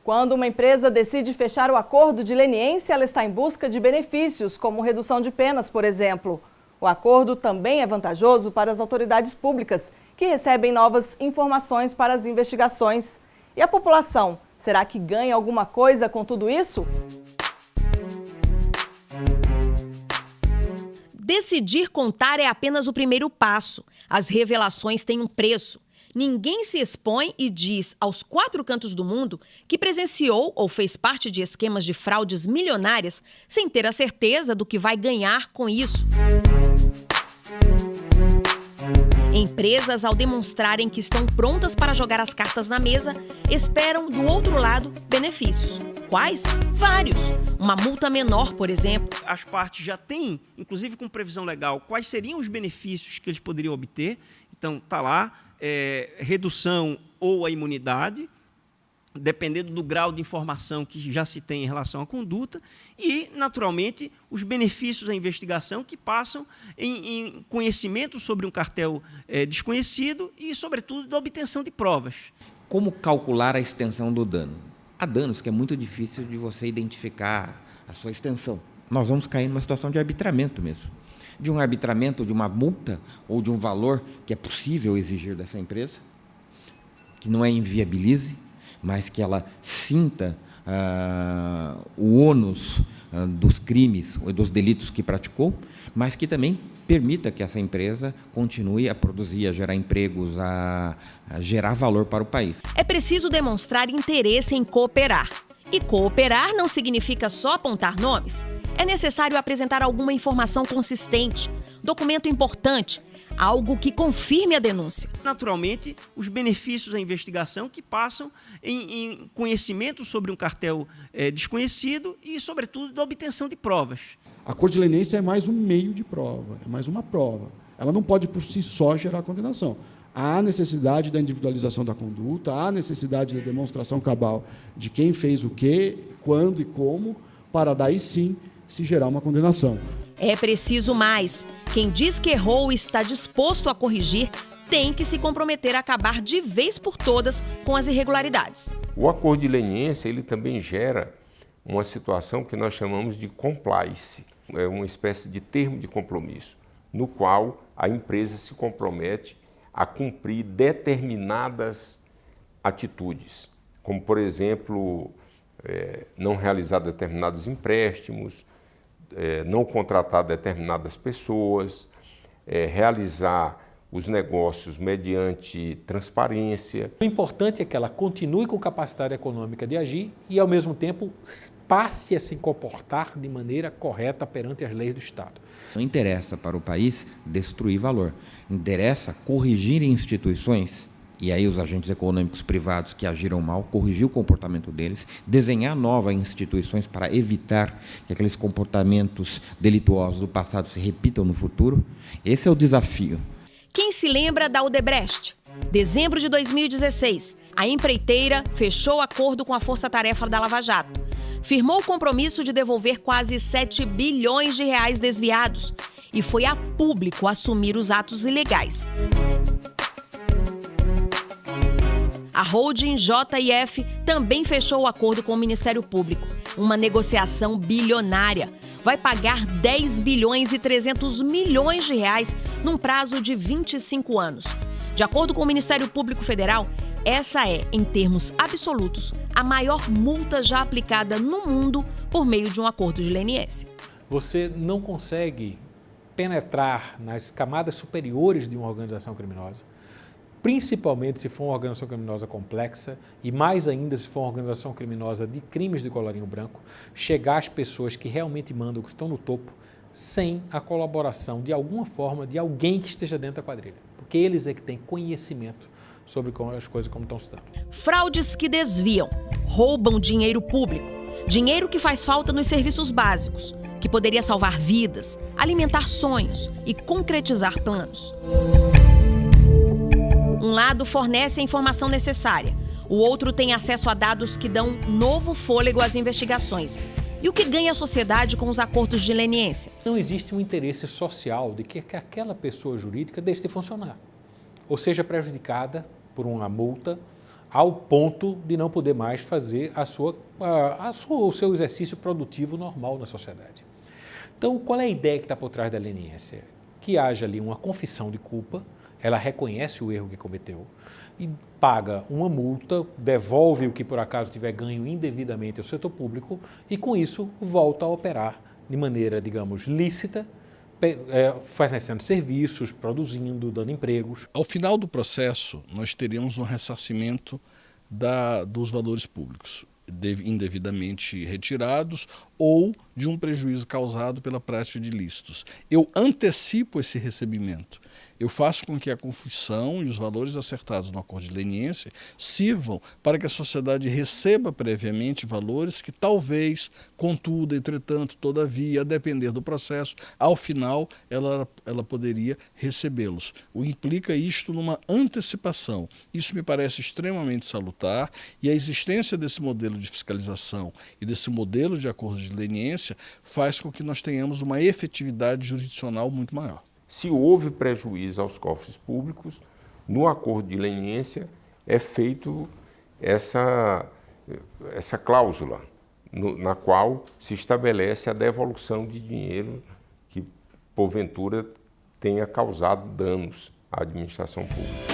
Quando uma empresa decide fechar o acordo de leniência, ela está em busca de benefícios, como redução de penas, por exemplo. O acordo também é vantajoso para as autoridades públicas, que recebem novas informações para as investigações. E a população, será que ganha alguma coisa com tudo isso? Decidir contar é apenas o primeiro passo. As revelações têm um preço. Ninguém se expõe e diz aos 4 cantos do mundo que presenciou ou fez parte de esquemas de fraudes milionárias sem ter a certeza do que vai ganhar com isso. Empresas, ao demonstrarem que estão prontas para jogar as cartas na mesa, esperam do outro lado benefícios. Quais? Vários. Uma multa menor, por exemplo. As partes já têm, inclusive com previsão legal, quais seriam os benefícios que eles poderiam obter. Então, está lá, redução ou a imunidade, dependendo do grau de informação que já se tem em relação à conduta, e, naturalmente, os benefícios da investigação que passam em conhecimento sobre um cartel desconhecido e, sobretudo, da obtenção de provas. Como calcular a extensão do dano? Há danos que é muito difícil de você identificar a sua extensão. Nós vamos cair numa situação de arbitramento mesmo. De um arbitramento, de uma multa ou de um valor que é possível exigir dessa empresa, que não a inviabilize, mas que ela sinta o ônus dos crimes ou dos delitos que praticou, mas que também permita que essa empresa continue a produzir, a gerar empregos, a gerar valor para o país. É preciso demonstrar interesse em cooperar. E cooperar não significa só apontar nomes. É necessário apresentar alguma informação consistente, documento importante, algo que confirme a denúncia. Naturalmente, os benefícios da investigação que passam em conhecimento sobre um cartel desconhecido e, sobretudo, da obtenção de provas. A acordo de leniência é mais um meio de prova, é mais uma prova. Ela não pode, por si só, gerar condenação. Há necessidade da individualização da conduta, há necessidade da demonstração cabal de quem fez o quê, quando e como, para daí sim se gerar uma condenação. É preciso mais. Quem diz que errou e está disposto a corrigir tem que se comprometer a acabar de vez por todas com as irregularidades. O acordo de leniência ele também gera uma situação que nós chamamos de compliance. É uma espécie de termo de compromisso, no qual a empresa se compromete a cumprir determinadas atitudes, como, por exemplo, não realizar determinados empréstimos, não contratar determinadas pessoas, realizar os negócios mediante transparência. O importante é que ela continue com capacidade econômica de agir e, ao mesmo tempo, passe a se comportar de maneira correta perante as leis do Estado. Não interessa para o país destruir valor, interessa corrigir instituições, e aí os agentes econômicos privados que agiram mal, corrigir o comportamento deles, desenhar novas instituições para evitar que aqueles comportamentos delituosos do passado se repitam no futuro. Esse é o desafio. Quem se lembra da Odebrecht? Dezembro de 2016, a empreiteira fechou acordo com a Força Tarefa da Lava Jato. Firmou o compromisso de devolver quase 7 bilhões de reais desviados e foi a público assumir os atos ilegais. A holding JF também fechou o acordo com o Ministério Público. Uma negociação bilionária. Vai pagar 10 bilhões e 300 milhões de reais num prazo de 25 anos. De acordo com o Ministério Público Federal, essa é, em termos absolutos, a maior multa já aplicada no mundo por meio de um acordo de leniência. Você não consegue penetrar nas camadas superiores de uma organização criminosa, principalmente se for uma organização criminosa complexa e mais ainda se for uma organização criminosa de crimes de colarinho branco, chegar às pessoas que realmente mandam, que estão no topo, sem a colaboração de alguma forma de alguém que esteja dentro da quadrilha, porque eles é que têm conhecimento sobre as coisas como estão se dando. Fraudes que desviam, roubam dinheiro público, dinheiro que faz falta nos serviços básicos, que poderia salvar vidas, alimentar sonhos e concretizar planos. Um lado fornece a informação necessária, o outro tem acesso a dados que dão novo fôlego às investigações. E o que ganha a sociedade com os acordos de leniência? Não existe um interesse social de que aquela pessoa jurídica deixe de funcionar, ou seja prejudicada por uma multa, ao ponto de não poder mais fazer o seu exercício produtivo normal na sociedade. Então, qual é a ideia que está por trás da leniência? Que haja ali uma confissão de culpa, ela reconhece o erro que cometeu e paga uma multa, devolve o que por acaso tiver ganho indevidamente ao setor público e, com isso, volta a operar de maneira, digamos, lícita, fornecendo serviços, produzindo, dando empregos. Ao final do processo, nós teríamos um ressarcimento dos valores públicos indevidamente retirados ou de um prejuízo causado pela prática de ilícitos. Eu antecipo esse recebimento. Eu faço com que a confissão e os valores acertados no acordo de leniência sirvam para que a sociedade receba previamente valores que talvez, contudo, entretanto, todavia, a depender do processo, ao final ela poderia recebê-los. O implica isto numa antecipação. Isso me parece extremamente salutar e a existência desse modelo de fiscalização e desse modelo de acordo de leniência faz com que nós tenhamos uma efetividade jurisdicional muito maior. Se houve prejuízo aos cofres públicos, no acordo de leniência é feito essa cláusula, na qual se estabelece a devolução de dinheiro que, porventura, tenha causado danos à administração pública.